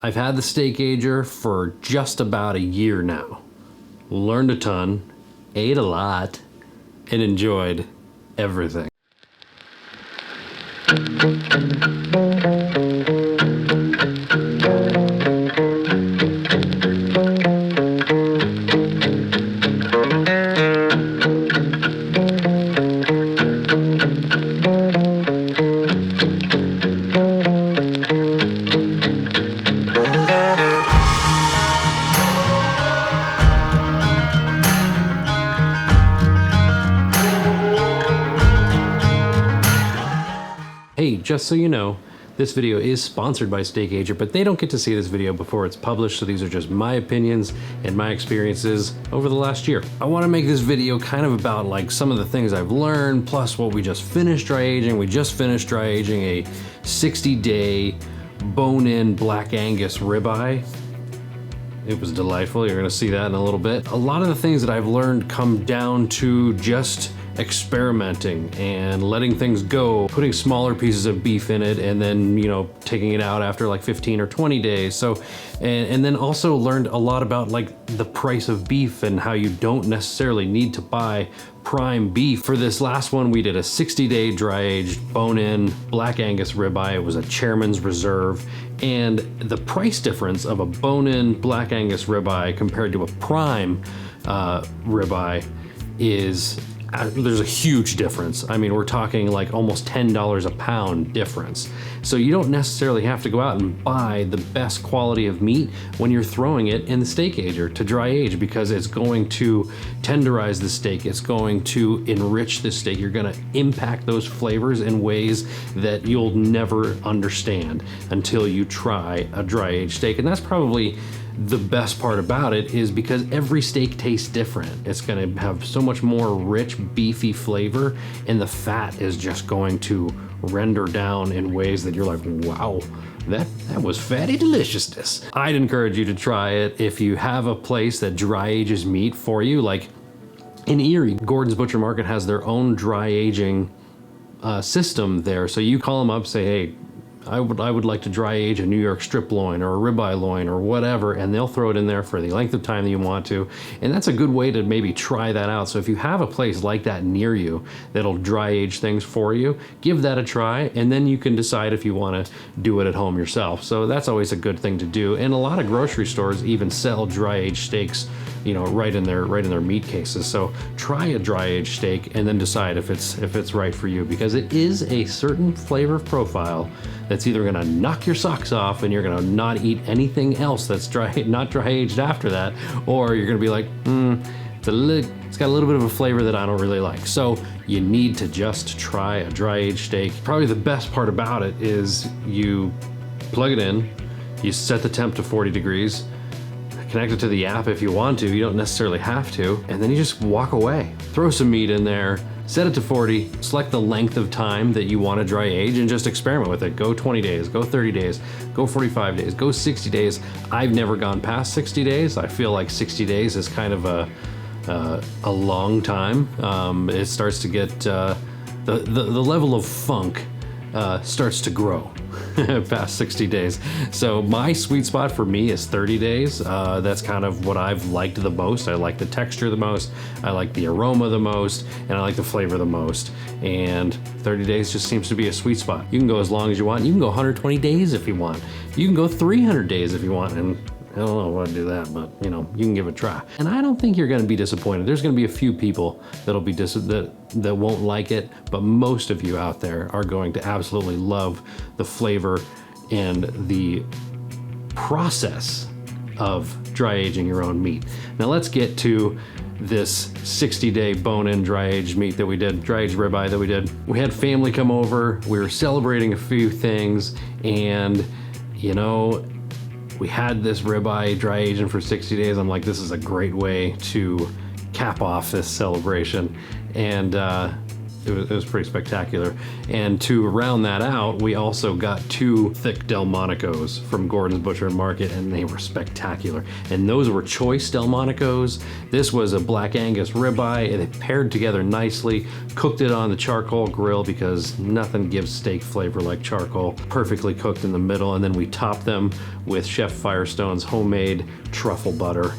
I've had the SteakAger for just about a year now. Learned a ton, ate a lot, and enjoyed everything. Hey, just so you know, this video is sponsored by SteakAger, but they don't get to see this video before it's published, so these are just my opinions and my experiences over the last year. I want to make this video kind of about like some of the things I've learned, plus what we just finished dry aging. We just finished dry aging a 60-day bone-in Black Angus ribeye. It was delightful. You're gonna see that in a little bit. A lot of the things that I've learned come down to just experimenting and letting things go, putting smaller pieces of beef in it and then, you know, taking it out after like 15 or 20 days. So, and then also learned a lot about like the price of beef and how you don't necessarily need to buy prime beef. For this last one, we did a 60-day dry-aged bone-in Black Angus ribeye. It was a Chairman's Reserve. And the price difference of a bone-in Black Angus ribeye compared to a prime ribeye is there's a huge difference. I mean, we're talking like almost $10 a pound difference. So you don't necessarily have to go out and buy the best quality of meat when you're throwing it in the SteakAger to dry age, because it's going to tenderize the steak. It's going to enrich the steak. You're gonna impact those flavors in ways that you'll never understand until you try a dry aged steak. And that's probably the best part about it, is because every steak tastes different. It's gonna have so much more rich, beefy flavor, and the fat is just going to render down in ways that you're like, wow, that was fatty deliciousness. I'd encourage you to try it if you have a place that dry ages meat for you. Like in Erie, Gordon's Butcher Market has their own dry aging system there. So you call them up, say, hey, I would like to dry age a New York strip loin or a ribeye loin or whatever, and they'll throw it in there for the length of time that you want to. And that's a good way to maybe try that out. So if you have a place like that near you that'll dry age things for you, give that a try, and then you can decide if you want to do it at home yourself. So that's always a good thing to do. And a lot of grocery stores even sell dry aged steaks, you know, right in their meat cases. So try a dry aged steak and then decide if it's right for you, because it is a certain flavor profile that's either gonna knock your socks off and you're gonna not eat anything else that's not dry aged after that, or you're gonna be like, it's got a little bit of a flavor that I don't really like. So you need to just try a dry aged steak. Probably the best part about it is you plug it in, you set the temp to 40 degrees, connect it to the app if you want to, you don't necessarily have to, and then you just walk away. Throw some meat in there, set it to 40, select the length of time that you want to dry age, and just experiment with it. Go 20 days, go 30 days, go 45 days, go 60 days. I've never gone past 60 days. I feel like 60 days is kind of a long time. It starts to get, the level of funk starts to grow past 60 days. So my sweet spot for me is 30 days. That's kind of what I've liked the most. I like the texture the most, I like the aroma the most, and I like the flavor the most. And 30 days just seems to be a sweet spot. You can go as long as you want. You can go 120 days if you want. You can go 300 days if you want. And I don't know if I'd do that, but you know, you can give it a try. And I don't think you're gonna be disappointed. There's gonna be a few people that'll be that won't like it, but most of you out there are going to absolutely love the flavor and the process of dry aging your own meat. Now let's get to this 60-day bone-in dry-aged meat that we did, dry-aged ribeye that we did. We had family come over, we were celebrating a few things, and you know, we had this ribeye dry aging for 60 days. I'm like, this is a great way to cap off this celebration. And it it was pretty spectacular. And to round that out, we also got 2 thick Delmonicos from Gordon's Butcher and Market, and they were spectacular. And those were choice Delmonicos. This was a Black Angus ribeye, and it paired together nicely. Cooked it on the charcoal grill because nothing gives steak flavor like charcoal. Perfectly cooked in the middle, and then we topped them with Chef Firestone's homemade truffle butter.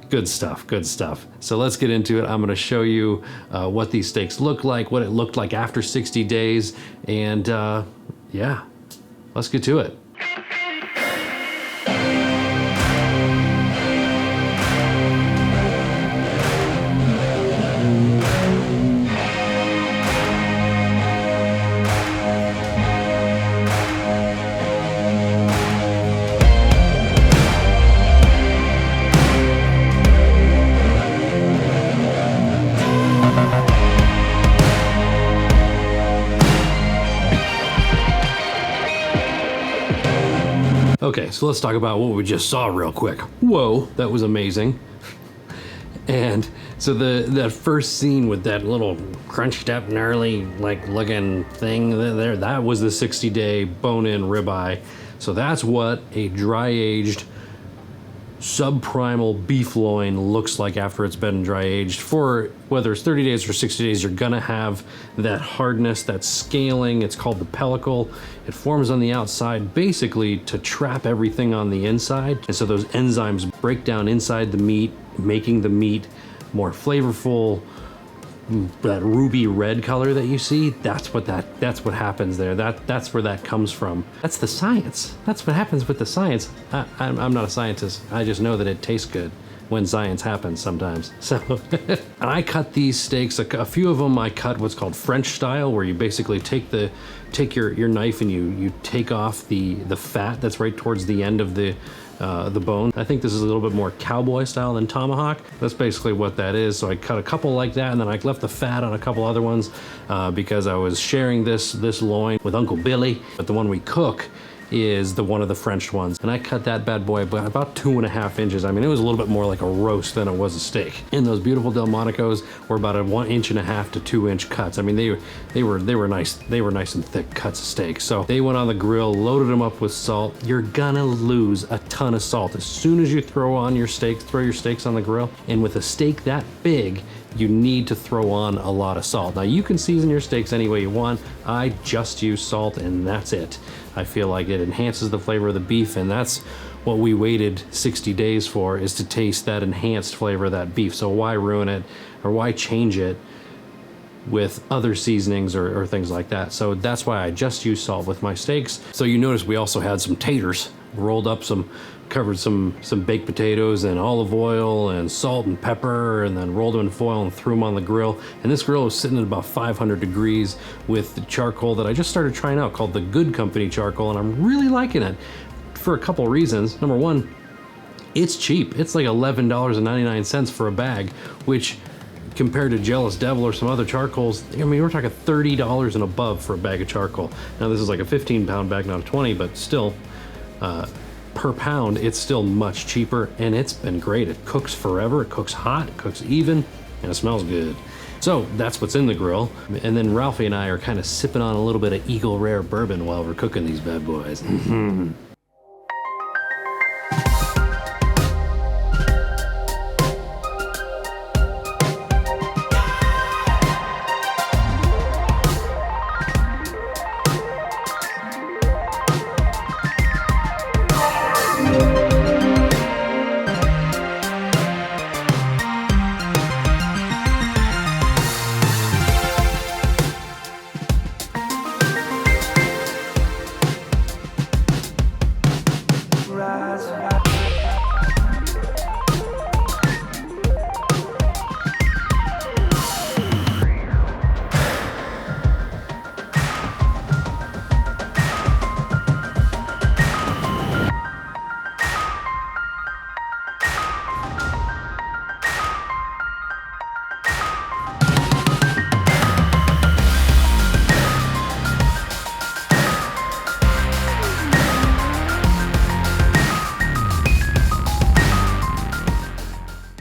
Good stuff, good stuff. So let's get into it. I'm gonna show you what these steaks look like, what it looked like after 60 days, and yeah, let's get to it. Okay, so let's talk about what we just saw real quick. Whoa, that was amazing. And so that first scene with that little crunched up, gnarly, like looking thing there, that was the 60-day bone-in ribeye. So that's what a dry-aged subprimal beef loin looks like after it's been dry aged. For whether it's 30 days or 60 days, you're gonna have that hardness, that scaling. It's called the pellicle. It forms on the outside basically to trap everything on the inside. And so those enzymes break down inside the meat, making the meat more flavorful. That ruby red color that you see, that's what happens there. That's where that comes from. That's the science. That's what happens with the science. I'm not a scientist. I just know that it tastes good when science happens sometimes. So, and I cut these steaks. A few of them I cut what's called French style, where you basically take your knife and you take off the fat that's right towards the end of the bone. I think this is a little bit more cowboy style than tomahawk. That's basically what that is. So I cut a couple like that, and then I left the fat on a couple other ones because I was sharing this loin with Uncle Billy. But the one we cook is one of the French ones. And I cut that bad boy about 2.5 inches. I mean, it was a little bit more like a roast than it was a steak. And those beautiful Delmonicos were about a 1.5 to 2 inch cuts. I mean, they were nice. They were nice and thick cuts of steak. So they went on the grill, loaded them up with salt. You're gonna lose a ton of salt as soon as you throw your steaks on the grill. And with a steak that big, you need to throw on a lot of salt. Now you can season your steaks any way you want. I just use salt and that's it. I feel like it enhances the flavor of the beef, and that's what we waited 60 days for, is to taste that enhanced flavor of that beef. So why ruin it, or why change it with other seasonings or things like that? So that's why I just use salt with my steaks. So you notice we also had some taters, rolled up covered some baked potatoes and olive oil and salt and pepper, and then rolled them in foil and threw them on the grill. And this grill was sitting at about 500 degrees with the charcoal that I just started trying out called the Good Company charcoal, and I'm really liking it for a couple reasons. Number one, it's cheap. It's like $11.99 for a bag, which compared to Jealous Devil or some other charcoals, I mean, we're talking $30 and above for a bag of charcoal. Now this is like a 15-pound bag, not a 20, but still, per pound, it's still much cheaper, and it's been great. It cooks forever, it cooks hot, it cooks even, and it smells good. So that's what's in the grill. And then Ralphie and I are kind of sipping on a little bit of Eagle Rare bourbon while we're cooking these bad boys.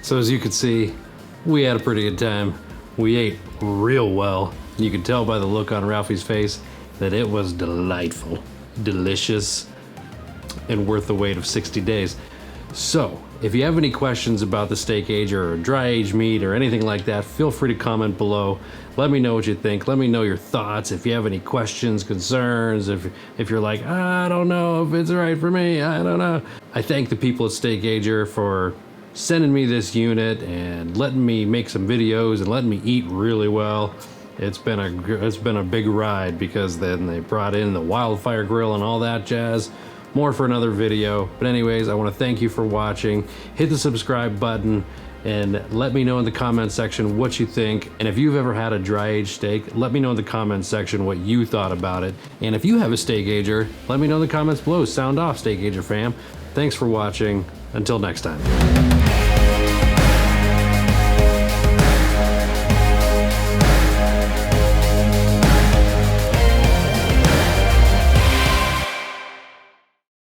So as you can see, we had a pretty good time. We ate real well. You could tell by the look on Ralphie's face that it was delightful, delicious, and worth the wait of 60 days. So, if you have any questions about the SteakAger or dry aged meat or anything like that, feel free to comment below. Let me know what you think. Let me know your thoughts. If you have any questions, concerns, if you're like, I don't know if it's right for me, I don't know. I thank the people at SteakAger for sending me this unit and letting me make some videos and letting me eat really well. It's been a big ride, because then they brought in the wildfire grill and all that jazz. More for another video. But anyways, I want to thank you for watching. Hit the subscribe button and let me know in the comment section what you think. And if you've ever had a dry aged steak, let me know in the comment section what you thought about it. And if you have a SteakAger, let me know in the comments below. Sound off, SteakAger fam. Thanks for watching. Until next time.